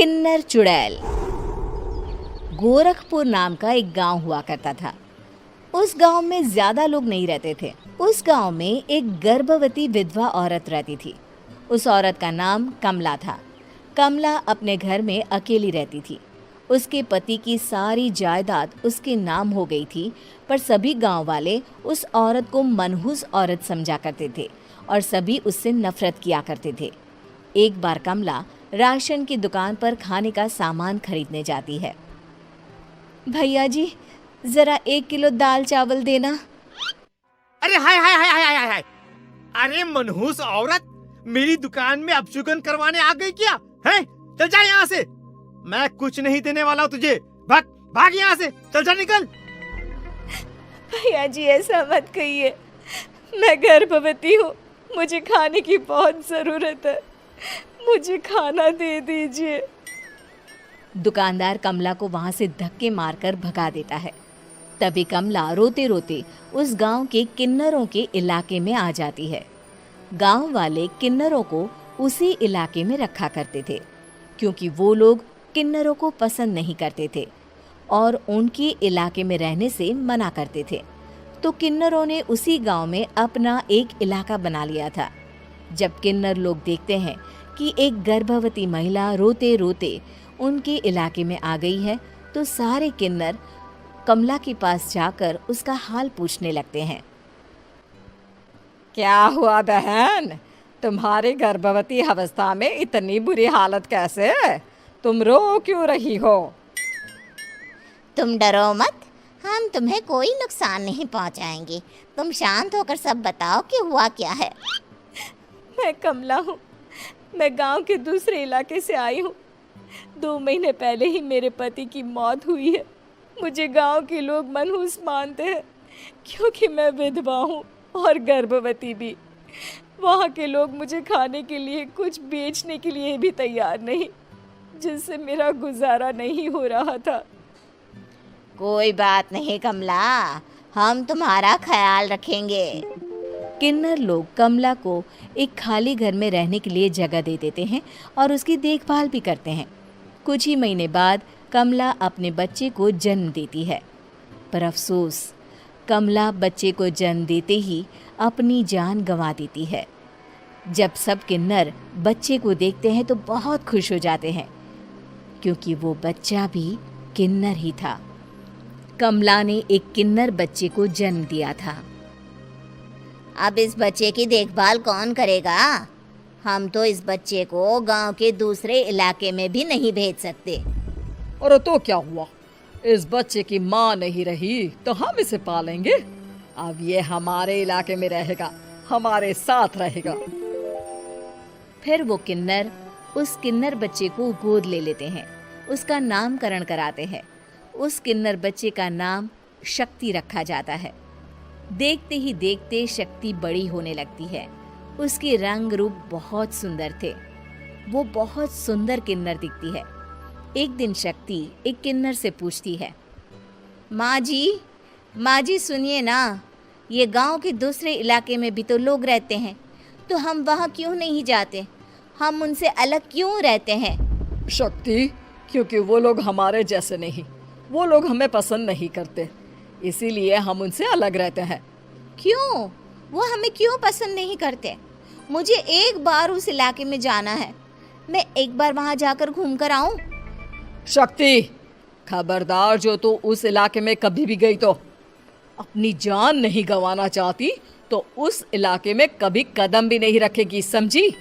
किन्नर चुड़ैल। गोरखपुर नाम का एक गांव हुआ करता था। उस गांव में ज्यादा लोग नहीं रहते थे। उस गांव में एक गर्भवती विधवा औरत रहती थी। उस औरत का नाम कमला था। कमला अपने घर में अकेली रहती थी। उसके पति की सारी जायदाद उसके नाम हो गई थी, पर सभी गांव वाले उस औरत को मनहूस औरत समझा करते थे और सभी उससे नफरत किया करते थे। एक बार कमला राशन की दुकान पर खाने का सामान खरीदने जाती है। भैया जी, जरा 1 किलो दाल चावल देना। अरे हाय हाय हाय हाय हाय हाय! अरे मनहूस औरत, मेरी दुकान में अपशुगन करवाने आ गई क्या? हैं? चल जा यहाँ से। मैं कुछ नहीं देने वाला हूँ तुझे। भाग भाग यहाँ से, चल जा, निकल। भैया जी, ऐसा मत कहिए। मैं गर्भवती हूँ, मुझे खाने की बहुत ज़रूरत है। मुझे खाना दे दीजिए। दुकानदार कमला को वहां से धक्के मारकर भगा देता है। तभी कमला रोते रोते उस गांव के किन्नरों के इलाके में आ जाती है। गांव वाले किन्नरों को उसी इलाके में रखा करते थे, क्योंकि वो लोग किन्नरों को पसंद नहीं करते थे और उनके इलाके में रहने से मना करते थे। तो किन्नरों ने उसी गांव में अपना एक इलाका बना लिया था। जब किन्नर लोग देखते हैं कि एक गर्भवती महिला रोते रोते उनके इलाके में आ गई है, तो सारे किन्नर कमला के पास जाकर उसका हाल पूछने लगते हैं। क्या हुआ बहन, तुम्हारी गर्भवती अवस्था में इतनी बुरी हालत कैसे है? तुम रो क्यों रही हो? तुम डरो मत, हम तुम्हें कोई नुकसान नहीं पहुंचाएंगे। तुम शांत होकर सब बताओ कि हुआ क्या है। मैं कमला हूँ। मैं गांव के दूसरे इलाके से आई हूँ। 2 महीने पहले ही मेरे पति की मौत हुई है। मुझे गांव के लोग मनहूस मानते हैं, क्योंकि मैं विधवा हूँ और गर्भवती भी। वहाँ के लोग मुझे खाने के लिए कुछ बेचने के लिए भी तैयार नहीं, जिससे मेरा गुजारा नहीं हो रहा था। कोई बात नहीं कमला, हम तुम्हारा ख्याल रखेंगे। किन्नर लोग कमला को एक खाली घर में रहने के लिए जगह दे देते हैं और उसकी देखभाल भी करते हैं। कुछ ही महीने बाद कमला अपने बच्चे को जन्म देती है। पर अफसोस, कमला बच्चे को जन्म देते ही अपनी जान गंवा देती है। जब सब किन्नर बच्चे को देखते हैं तो बहुत खुश हो जाते हैं, क्योंकि वो बच्चा भी किन्नर ही था। कमला ने एक किन्नर बच्चे को जन्म दिया था। अब इस बच्चे की देखभाल कौन करेगा? हम तो इस बच्चे को गांव के दूसरे इलाके में भी नहीं भेज सकते। और तो क्या हुआ, इस बच्चे की माँ नहीं रही तो हम इसे पालेंगे। अब ये हमारे इलाके में रहेगा, हमारे साथ रहेगा। फिर वो किन्नर उस किन्नर बच्चे को गोद ले लेते हैं, उसका नामकरण कराते हैं। उस किन्नर बच्चे का नाम शक्ति रखा जाता है। देखते ही देखते शक्ति बड़ी होने लगती है। उसके रंग रूप बहुत सुंदर थे। वो बहुत सुंदर किन्नर दिखती है। एक दिन शक्ति एक किन्नर से पूछती है, माँ जी सुनिए ना, ये गांव के दूसरे इलाके में भी तो लोग रहते हैं, तो हम वहाँ क्यों नहीं जाते? हम उनसे अलग क्यों रहते हैं? शक्ति, क्योंकि वो लोग हमारे जैसे नहीं, वो लोग हमें पसंद नहीं करते, इसीलिए हम उनसे अलग रहते हैं। क्यों? वो हमें क्यों पसंद नहीं करते? मुझे एक बार उस इलाके में जाना है। मैं एक बार वहाँ जाकर घूम कर आऊँ। शक्ति, खबरदार, जो तू उस इलाके में कभी भी गई तो अपनी जान नहीं गंवाना चाहती तो उस इलाके में कभी कदम भी नहीं रखेगी, समझी?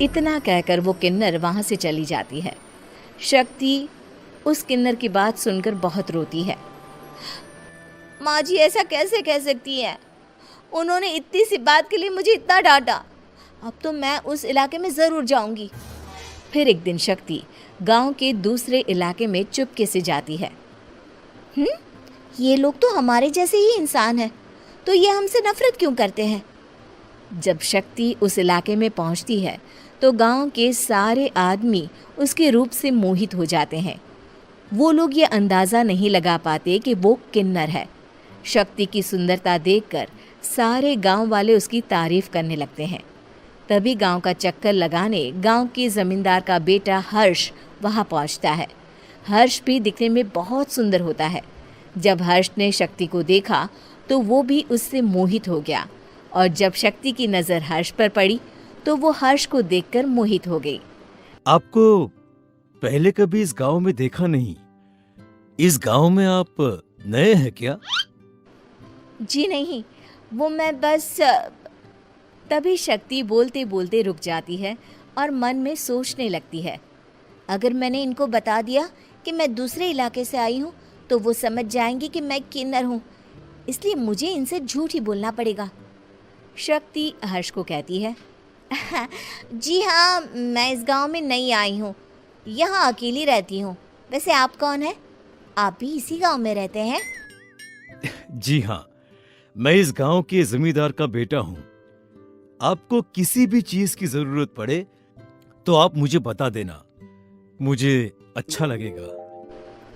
इतना कहकर वो किन्नर वहाँ से चली जाती है। शक्ति उस किन्नर की बात सुनकर बहुत रोती है। माँ जी, ऐसा कैसे कह सकती है? उन्होंने इतनी सी बात के लिए मुझे इतना डांटा। अब तो मैं उस इलाके में ज़रूर जाऊंगी। फिर एक दिन शक्ति गांव के दूसरे इलाके में चुपके से जाती है। ये लोग तो हमारे जैसे ही इंसान हैं, तो ये हमसे नफरत क्यों करते हैं? जब शक्ति उस इलाके में पहुंचती है तो गांव के सारे आदमी उसके रूप से मोहित हो जाते हैं। वो लोग ये अंदाज़ा नहीं लगा पाते कि वो किन्नर है। शक्ति की सुंदरता देखकर सारे गांव वाले उसकी तारीफ करने लगते हैं। तभी गांव का चक्कर लगाने गांव के जमींदार का बेटा हर्ष वहां पहुंचता है। हर्ष भी दिखने में बहुत सुंदर होता है। जब हर्ष ने शक्ति को देखा तो वो भी उससे मोहित हो गया, और जब शक्ति की नज़र हर्ष पर पड़ी तो वो हर्ष को देखकर मोहित हो गई। आपको पहले कभी इस गांव में देखा नहीं। इस गांव में आप नए हैं क्या? जी नहीं, वो मैं बस तभी शक्ति बोलते बोलते रुक जाती है और मन में सोचने लगती है, अगर मैंने इनको बता दिया कि मैं दूसरे इलाके से आई हूँ तो वो समझ जाएंगी कि मैं किन्नर हूँ, इसलिए मुझे इनसे झूठ ही बोलना पड़ेगा। शक्ति हर्ष को कहती है, जी हाँ, मैं इस गांव में नई आई हूँ, यहाँ अकेली रहती हूँ। वैसे आप कौन है? आप भी इसी गांव में रहते हैं? जी हाँ, मैं इस गांव के जमींदार का बेटा हूँ। आपको किसी भी चीज की जरूरत पड़े तो आप मुझे बता देना, मुझे अच्छा लगेगा।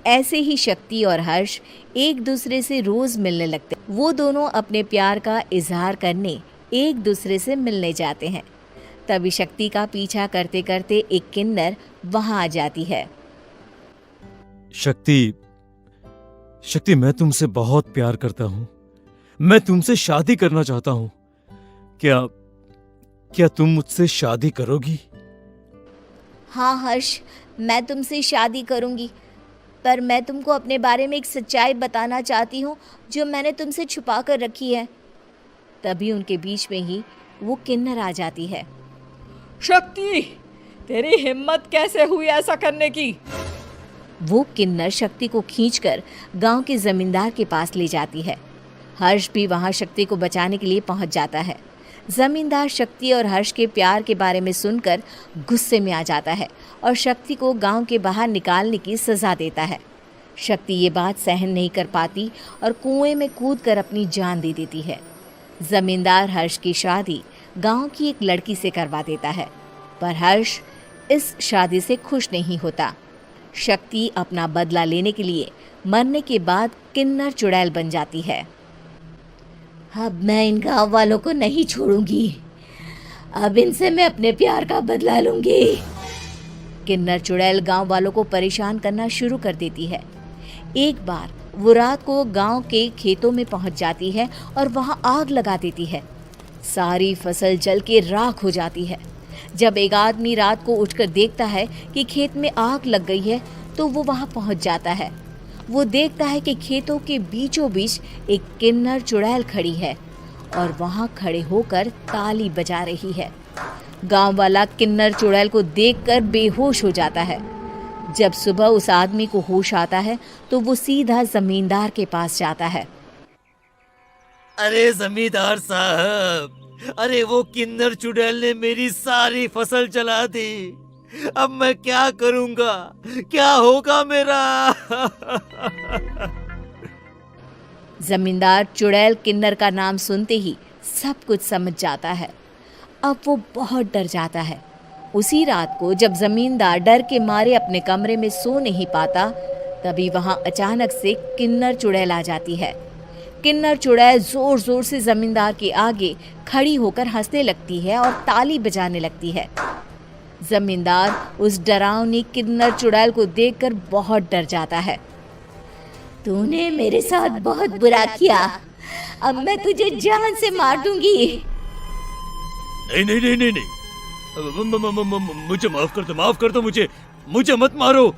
ऐसे ही शक्ति और हर्ष एक दूसरे से रोज मिलने लगते। वो दोनों अपने प्यार का इजहार करने एक दूसरे से मिलने जाते हैं। तभी शक्ति का पीछा करते करते एक किन्नर वहां आ जाती है। शक्ति, मैं तुमसे बहुत प्यार करता हूँ। मैं तुमसे शादी करना चाहता हूँ। क्या तुम मुझसे शादी करोगी? हाँ हर्ष, मैं तुमसे शादी करूंगी, पर मैं तुमको अपने बारे में एक सच्चाई बताना चाहती हूँ जो मैंने तुमसे छुपा कर रखी है। तभी उनके बीच में ही वो किन्नर आ जाती है। शक्ति, तेरी हिम्मत कैसे हुई ऐसा करने की? वो किन्नर शक्ति को खींचकर गांव के जमींदार के पास ले जाती है। हर्ष भी वहां शक्ति को बचाने के लिए पहुंच जाता है। जमींदार शक्ति और हर्ष के प्यार के बारे में सुनकर गुस्से में आ जाता है और शक्ति को गांव के बाहर निकालने की सजा देता है। शक्ति ये बात सहन नहीं कर पाती और कुएं में कूदकर अपनी जान दे देती है। जमींदार हर्ष की शादी गांव की एक लड़की से करवा देता है, पर हर्ष इस शादी से खुश नहीं होता। शक्ति अपना बदला लेने के लिए मरने के बाद किन्नर चुड़ैल बन जाती है। अब मैं इन गांव वालों को नहीं छोड़ूंगी, अब इनसे मैं अपने प्यार का बदला लूंगी। किन्नर चुड़ैल गांव वालों को परेशान करना शुरू कर देती है। एक बार वो रात को गांव के खेतों में पहुंच जाती है और वहां आग लगा देती है। सारी फसल जल के राख हो जाती है। जब एक आदमी रात को उठकर देखता है कि खेत में आग लग गई है तो वो वहां पहुंच जाता है। वो देखता है कि खेतों के बीचों बीच एक किन्नर चुड़ैल खड़ी है और वहां खड़े होकर ताली बजा रही है। गांव वाला किन्नर चुड़ैल को देखकर बेहोश हो जाता है। जब सुबह उस आदमी को होश आता है तो वो सीधा जमींदार के पास जाता है। अरे जमींदार साहब, अरे वो किन्नर चुड़ैल ने मेरी सारी फसल जला दी। अब मैं क्या करूंगा? क्या होगा मेरा? जमींदार चुड़ैल किन्नर का नाम सुनते ही सब कुछ समझ जाता है। अब वो बहुत डर जाता है। उसी रात को जब जमींदार डर के मारे अपने कमरे में सो नहीं पाता, तभी वहां अचानक से किन्नर चुड़ैल आ जाती है। किन्नर चुड़ैल जोर जोर से जमींदार के आगे खड़ी होकर हंसने लगती है और ताली बजाने लगती है। जमींदार उस डरावनी किन्नर चुड़ैल को देखकर बहुत डर जाता है। तूने मेरे साथ बहुत बुरा किया, अब मैं तुझे जान से मार दूंगी। नहीं नहीं नहीं नहीं नहीं, मुझे माफ कर दो मुझे मत मारो।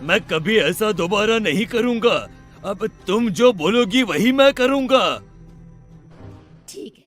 मैं कभी ऐसा दोबारा नहीं करूंगा। अब तुम जो बोलोगी वही मैं करूंगा। ठीक है।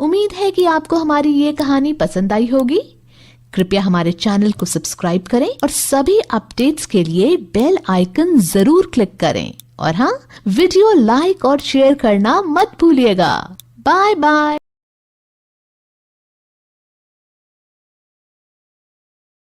उम्मीद है कि आपको हमारी ये कहानी पसंद आई होगी। कृपया हमारे चैनल को सब्सक्राइब करें और सभी अपडेट्स के लिए बेल आइकन जरूर क्लिक करें। और हाँ, वीडियो लाइक और शेयर करना मत भूलिएगा। Bye bye.